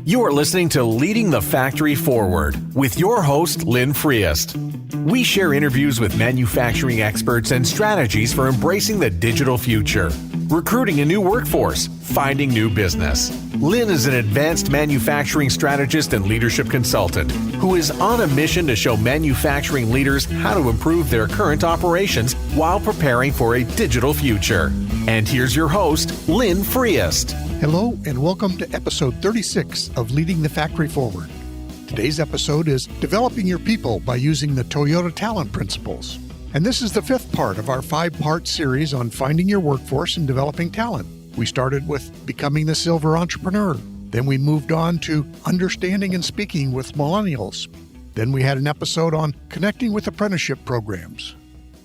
You are listening to Leading the Factory Forward with your host, Lynn Friest. We share interviews with manufacturing experts and strategies for embracing the digital future, recruiting a new workforce, finding new business. Lynn is an advanced manufacturing strategist and leadership consultant who is on a mission to show manufacturing leaders how to improve their current operations while preparing for a digital future. And here's your host, Lynn Friest. Hello and welcome to episode 36 of Leading the Factory Forward. Today's episode is Developing Your People by Using the Toyota Talent Principles. And this is the fifth part of our 5-part series on finding your workforce and developing talent. We started with becoming the silver entrepreneur. Then we moved on to understanding and speaking with millennials. Then we had an episode on connecting with apprenticeship programs.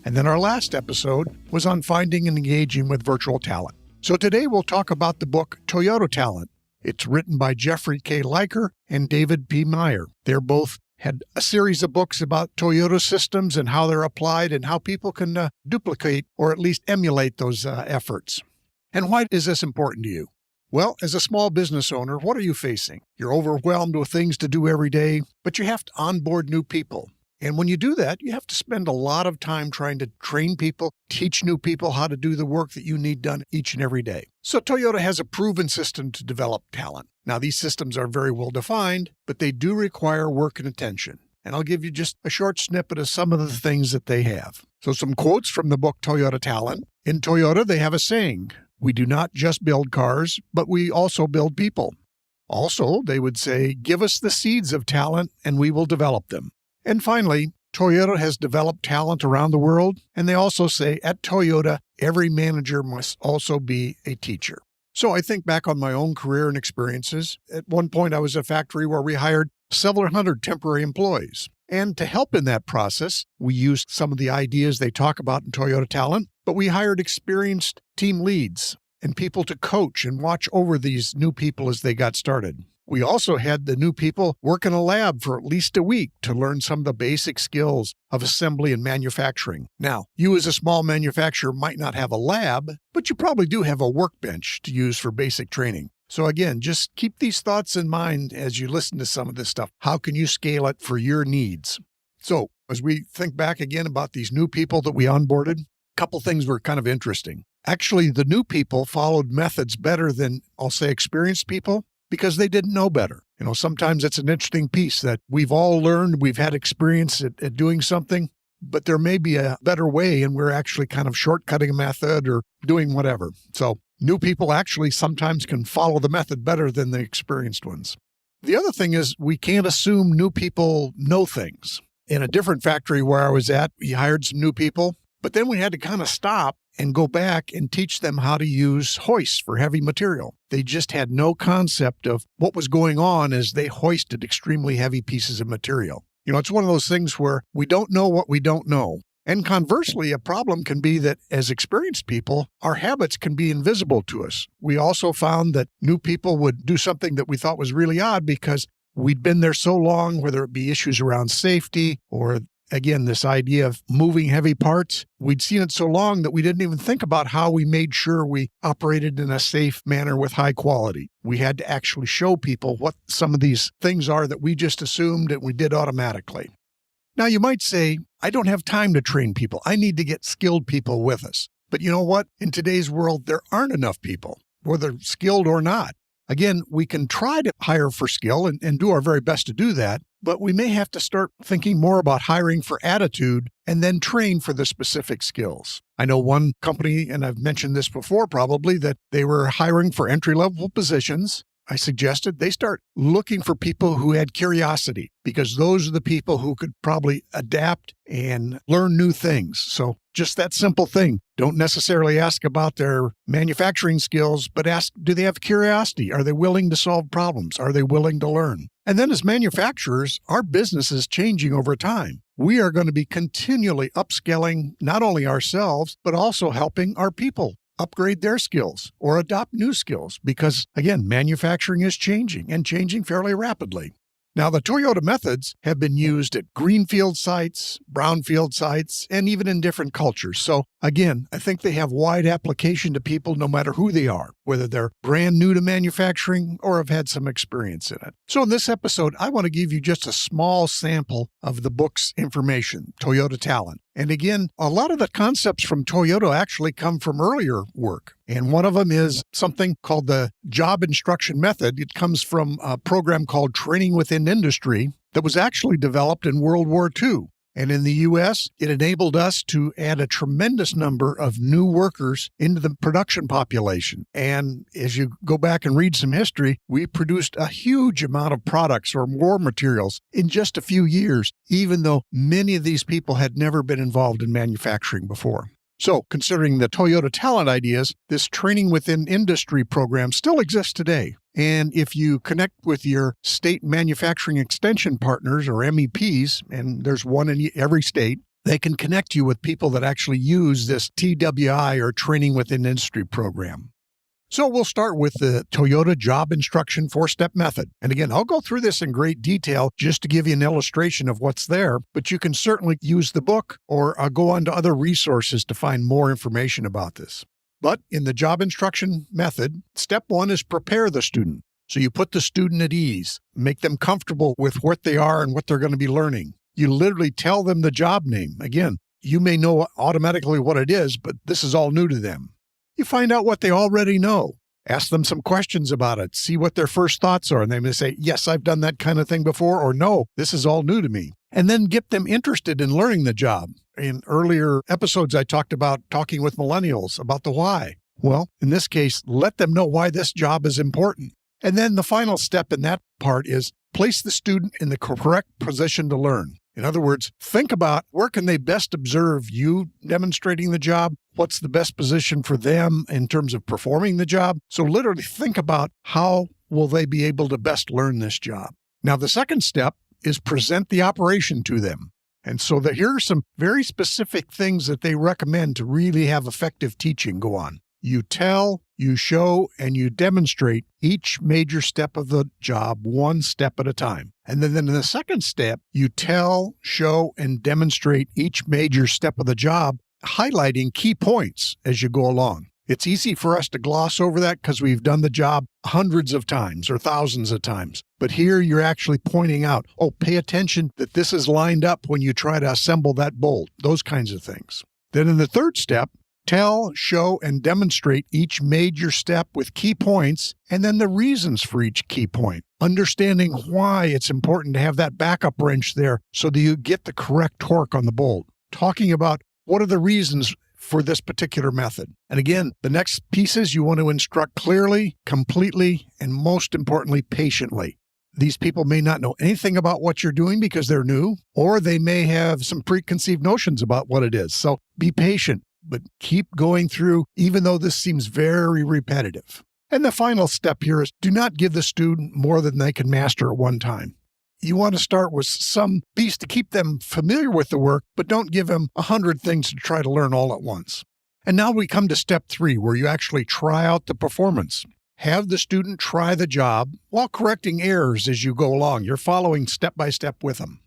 And then our last episode was on finding and engaging with virtual talent. So today we'll talk about the book Toyota Talent. It's written by Jeffrey K. Liker and David P. Meier. They're both had a series of books about Toyota systems and how they're applied and how people can duplicate or at least emulate those efforts. And why is this important to you? Well, as a small business owner, what are you facing? You're overwhelmed with things to do every day, but you have to onboard new people. And when you do that, you have to spend a lot of time trying to train people, teach new people how to do the work that you need done each and every day. So Toyota has a proven system to develop talent. Now, these systems are very well defined, but they do require work and attention. And I'll give you just a short snippet of some of the things that they have. So some quotes from the book Toyota Talent. In Toyota, they have a saying, "We do not just build cars, but we also build people." Also, they would say, "Give us the seeds of talent and we will develop them." And finally, Toyota has developed talent around the world, and they also say at Toyota, every manager must also be a teacher. So I think back on my own career and experiences. At one point, I was at a factory where we hired several hundred temporary employees. And to help in that process, we used some of the ideas they talk about in Toyota Talent, but we hired experienced team leads and people to coach and watch over these new people as they got started. We also had the new people work in a lab for at least a week to learn some of the basic skills of assembly and manufacturing. Now, you as a small manufacturer might not have a lab, but you probably do have a workbench to use for basic training. So again, just keep these thoughts in mind as you listen to some of this stuff. How can you scale it for your needs? So as we think back again about these new people that we onboarded, a couple things were kind of interesting. Actually, the new people followed methods better than, I'll say, experienced people, because they didn't know better. Sometimes it's an interesting piece that we've all learned, we've had experience at doing something, but there may be a better way, and we're actually kind of shortcutting a method or doing whatever. So new people actually sometimes can follow the method better than the experienced ones. The other thing is we can't assume new people know things. In a different factory where I was at, we hired some new people, but then we had to kind of stop and go back and teach them how to use hoists for heavy material. They just had no concept of what was going on as they hoisted extremely heavy pieces of material. It's one of those things where we don't know what we don't know. And conversely, a problem can be that as experienced people, our habits can be invisible to us. We also found that new people would do something that we thought was really odd because we'd been there so long, whether it be issues around safety or again, this idea of moving heavy parts, we'd seen it so long that we didn't even think about how we made sure we operated in a safe manner with high quality. We had to actually show people what some of these things are that we just assumed and we did automatically. Now, you might say, I don't have time to train people. I need to get skilled people with us. But you know what? In today's world, there aren't enough people, whether skilled or not. Again, we can try to hire for skill and do our very best to do that, but we may have to start thinking more about hiring for attitude and then train for the specific skills. I know one company, and I've mentioned this before probably, that they were hiring for entry-level positions. I suggested they start looking for people who had curiosity because those are the people who could probably adapt and learn new things. So just that simple thing. Don't necessarily ask about their manufacturing skills, but ask, do they have curiosity? Are they willing to solve problems? Are they willing to learn? And then as manufacturers, our business is changing over time. We are going to be continually upskilling not only ourselves, but also helping our people upgrade their skills or adopt new skills because, again, manufacturing is changing and changing fairly rapidly. Now, the Toyota methods have been used at greenfield sites, brownfield sites, and even in different cultures. So again, I think they have wide application to people no matter who they are, whether they're brand new to manufacturing or have had some experience in it. So in this episode, I want to give you just a small sample of the book's information, Toyota Talent. And again, a lot of the concepts from Toyota actually come from earlier work. And one of them is something called the job instruction method. It comes from a program called Training Within Industry that was actually developed in World War II. And in the U.S., it enabled us to add a tremendous number of new workers into the production population. And as you go back and read some history, we produced a huge amount of products or more materials in just a few years, even though many of these people had never been involved in manufacturing before. So, considering the Toyota Talent ideas, this Training Within Industry program still exists today. And if you connect with your state manufacturing extension partners, or MEPs, and there's one in every state, they can connect you with people that actually use this TWI, or Training Within Industry program. So we'll start with the Toyota Job Instruction 4-step method. And again, I'll go through this in great detail just to give you an illustration of what's there, but you can certainly use the book or go on to other resources to find more information about this. But in the job instruction method, step 1 is prepare the student. So you put the student at ease, make them comfortable with what they are and what they're going to be learning. You literally tell them the job name. Again, you may know automatically what it is, but this is all new to them. You find out what they already know. Ask them some questions about it. See what their first thoughts are. And they may say, yes, I've done that kind of thing before, or no, this is all new to me. And then get them interested in learning the job. In earlier episodes, I talked about talking with millennials about the why. Well, in this case, let them know why this job is important. And then the final step in that part is place the student in the correct position to learn. In other words, think about where can they best observe you demonstrating the job? What's the best position for them in terms of performing the job? So literally think about how will they be able to best learn this job. Now, the second step is present the operation to them. And so here are some very specific things that they recommend to really have effective teaching go on. You tell, you show, and you demonstrate each major step of the job one step at a time. And then in the second step, you tell, show, and demonstrate each major step of the job, highlighting key points as you go along. It's easy for us to gloss over that because we've done the job hundreds of times or thousands of times. But here you're actually pointing out, pay attention that this is lined up when you try to assemble that bolt, those kinds of things. Then in the third step, tell, show, and demonstrate each major step with key points, and then the reasons for each key point. Understanding why it's important to have that backup wrench there so that you get the correct torque on the bolt. Talking about what are the reasons for this particular method. And again, the next piece is you want to instruct clearly, completely, and most importantly, patiently. These people may not know anything about what you're doing because they're new, or they may have some preconceived notions about what it is. So be patient, but keep going through, even though this seems very repetitive. And the final step here is do not give the student more than they can master at one time. You want to start with some piece to keep them familiar with the work, but don't give them 100 things to try to learn all at once. And now we come to step 3, where you actually try out the performance. Have the student try the job while correcting errors as you go along. You're following step by step with them.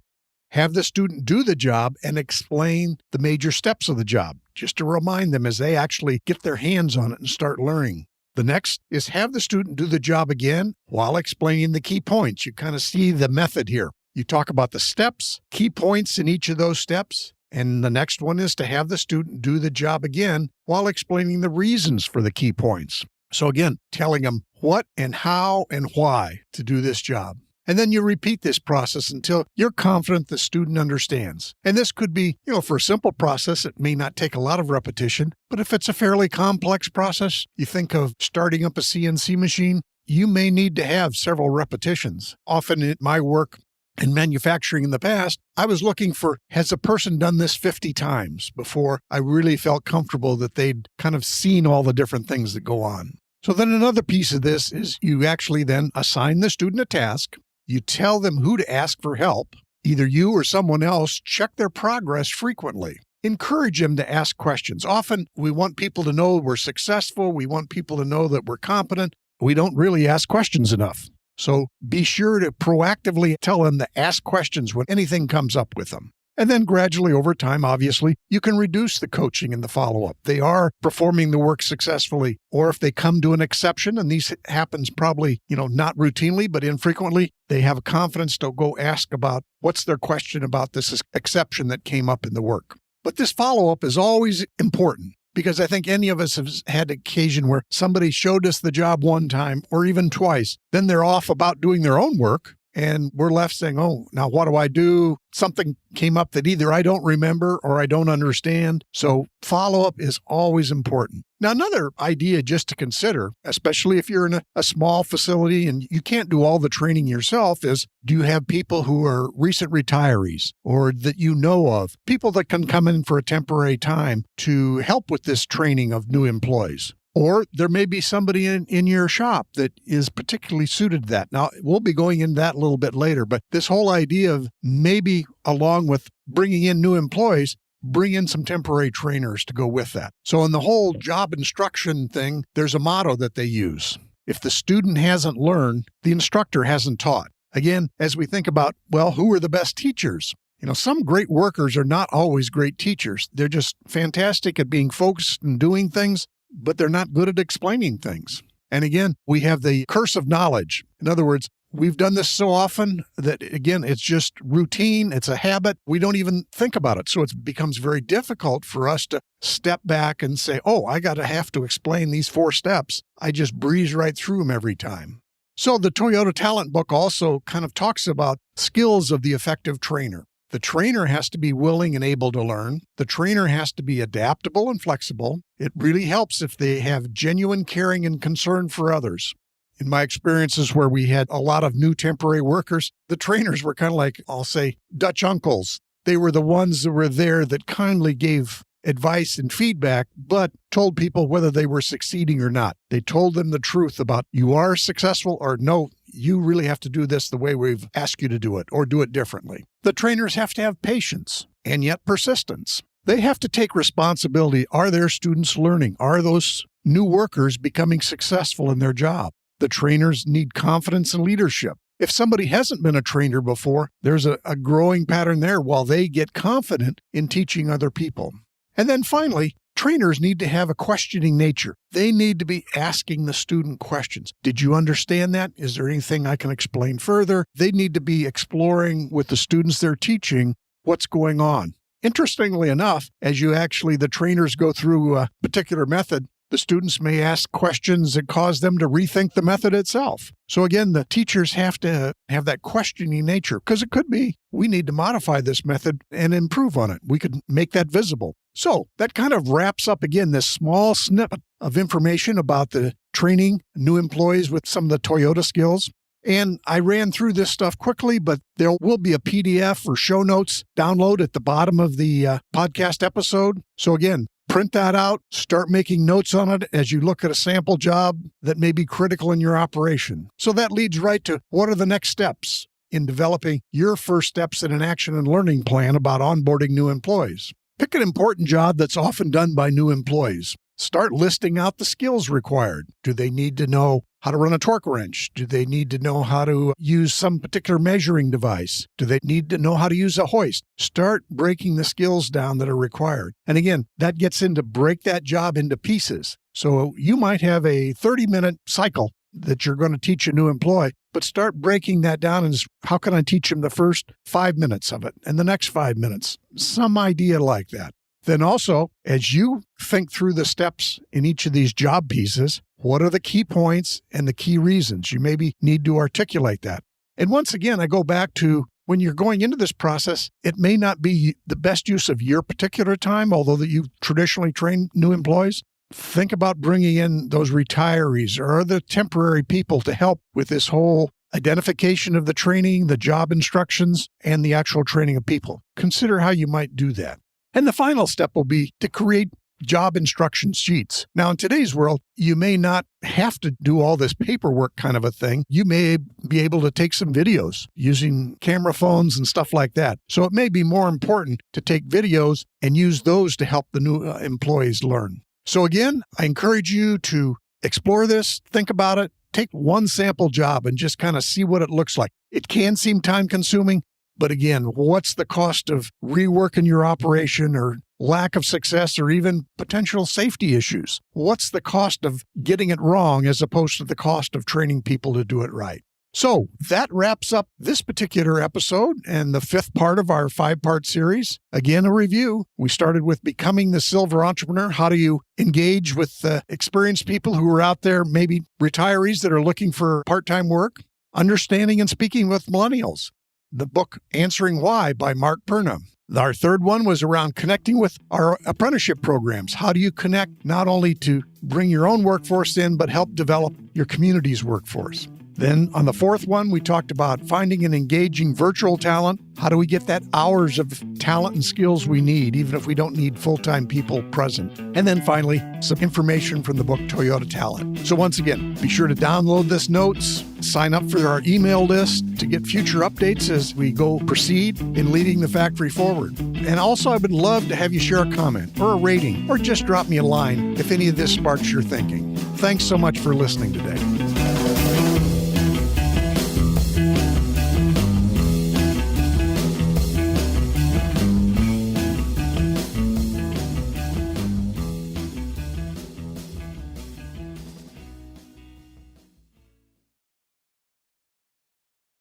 Have the student do the job and explain the major steps of the job, just to remind them as they actually get their hands on it and start learning. The next is have the student do the job again while explaining the key points. You kind of see the method here. You talk about the steps, key points in each of those steps, and the next one is to have the student do the job again while explaining the reasons for the key points. So again, telling them what and how and why to do this job. And then you repeat this process until you're confident the student understands. And this could be, for a simple process, it may not take a lot of repetition. But if it's a fairly complex process, you think of starting up a CNC machine, you may need to have several repetitions. Often in my work in manufacturing in the past, I was looking for, has a person done this 50 times before I really felt comfortable that they'd kind of seen all the different things that go on. So then another piece of this is you actually then assign the student a task. You tell them who to ask for help. Either you or someone else check their progress frequently. Encourage them to ask questions. Often we want people to know we're successful. We want people to know that we're competent. We don't really ask questions enough. So be sure to proactively tell them to ask questions when anything comes up with them. And then gradually over time, obviously, you can reduce the coaching and the follow-up. They are performing the work successfully, or if they come to an exception, and these happens probably, not routinely, but infrequently, they have a confidence to go ask about what's their question about this exception that came up in the work. But this follow-up is always important because I think any of us have had occasion where somebody showed us the job one time or even twice, then they're off about doing their own work. And we're left saying, oh, now what do I do? Something came up that either I don't remember or I don't understand. So follow-up is always important. Now, another idea just to consider, especially if you're in a small facility and you can't do all the training yourself, is do you have people who are recent retirees or that you know of, people that can come in for a temporary time to help with this training of new employees? Or there may be somebody in your shop that is particularly suited to that. Now, we'll be going into that a little bit later, but this whole idea of maybe along with bringing in new employees, bring in some temporary trainers to go with that. So in the whole job instruction thing, there's a motto that they use. If the student hasn't learned, the instructor hasn't taught. Again, as we think about, who are the best teachers? Some great workers are not always great teachers. They're just fantastic at being focused and doing things, but they're not good at explaining things. And again, we have the curse of knowledge. In other words, we've done this so often that, again, it's just routine. It's a habit. We don't even think about it. So it becomes very difficult for us to step back and say, I have to explain these 4 steps. I just breeze right through them every time. So the Toyota Talent book also kind of talks about skills of the effective trainer. The trainer has to be willing and able to learn. The trainer has to be adaptable and flexible. It really helps if they have genuine caring and concern for others. In my experiences where we had a lot of new temporary workers, the trainers were kind of like, I'll say, Dutch uncles. They were the ones that were there that kindly gave advice and feedback, but told people whether they were succeeding or not. They told them the truth about you are successful or no, you really have to do this the way we've asked you to do it or do it differently. The trainers have to have patience and yet persistence. They have to take responsibility. Are their students learning? Are those new workers becoming successful in their job? The trainers need confidence and leadership. If somebody hasn't been a trainer before, there's a growing pattern there while they get confident in teaching other people. And then finally, trainers need to have a questioning nature. They need to be asking the student questions. Did you understand that? Is there anything I can explain further? They need to be exploring with the students they're teaching what's going on. Interestingly enough, as the trainers go through a particular method, the students may ask questions that cause them to rethink the method itself. So again, the teachers have to have that questioning nature because it could be we need to modify this method and improve on it. We could make that visible. So that kind of wraps up, again, this small snippet of information about the training new employees with some of the Toyota skills. And I ran through this stuff quickly, but there will be a PDF or show notes download at the bottom of the podcast episode. So again, print that out, start making notes on it as you look at a sample job that may be critical in your operation. So that leads right to what are the next steps in developing your first steps in an action and learning plan about onboarding new employees. Pick an important job that's often done by new employees. Start listing out the skills required. Do they need to know how to run a torque wrench? Do they need to know how to use some particular measuring device? Do they need to know how to use a hoist? Start breaking the skills down that are required. And again, that gets into break that job into pieces. So you might have a 30-minute cycle that you're going to teach a new employee, but start breaking that down and how can I teach them the first 5 minutes of it and the next 5 minutes? Some idea like that. Then also, as you think through the steps in each of these job pieces, what are the key points and the key reasons? You maybe need to articulate that. And once again, I go back to when you're going into this process, it may not be the best use of your particular time, although that you traditionally train new employees. Think about bringing in those retirees or other temporary people to help with this whole identification of the training, the job instructions, and the actual training of people. Consider how you might do that. And the final step will be to create job instruction sheets. Now, in today's world, you may not have to do all this paperwork kind of a thing. You may be able to take some videos using camera phones and stuff like that. So it may be more important to take videos and use those to help the new employees learn. So again, I encourage you to explore this, think about it, take one sample job and just kind of see what it looks like. It can seem time consuming, but again, what's the cost of reworking your operation or lack of success or even potential safety issues? What's the cost of getting it wrong as opposed to the cost of training people to do it right? So that wraps up this particular episode and the fifth part of our 5-part series. Again, a review. We started with becoming the silver entrepreneur. How do you engage with experienced people who are out there, maybe retirees that are looking for part-time work? Understanding and speaking with millennials. The book Answering Why by Mark Perna. Our third one was around connecting with our apprenticeship programs. How do you connect not only to bring your own workforce in, but help develop your community's workforce? Then on the fourth one, we talked about finding and engaging virtual talent. How do we get that hours of talent and skills we need, even if we don't need full-time people present? And then finally, some information from the book Toyota Talent. So once again, be sure to download this notes, sign up for our email list to get future updates as we proceed in leading the factory forward. And also, I would love to have you share a comment or a rating, or just drop me a line if any of this sparks your thinking. Thanks so much for listening today.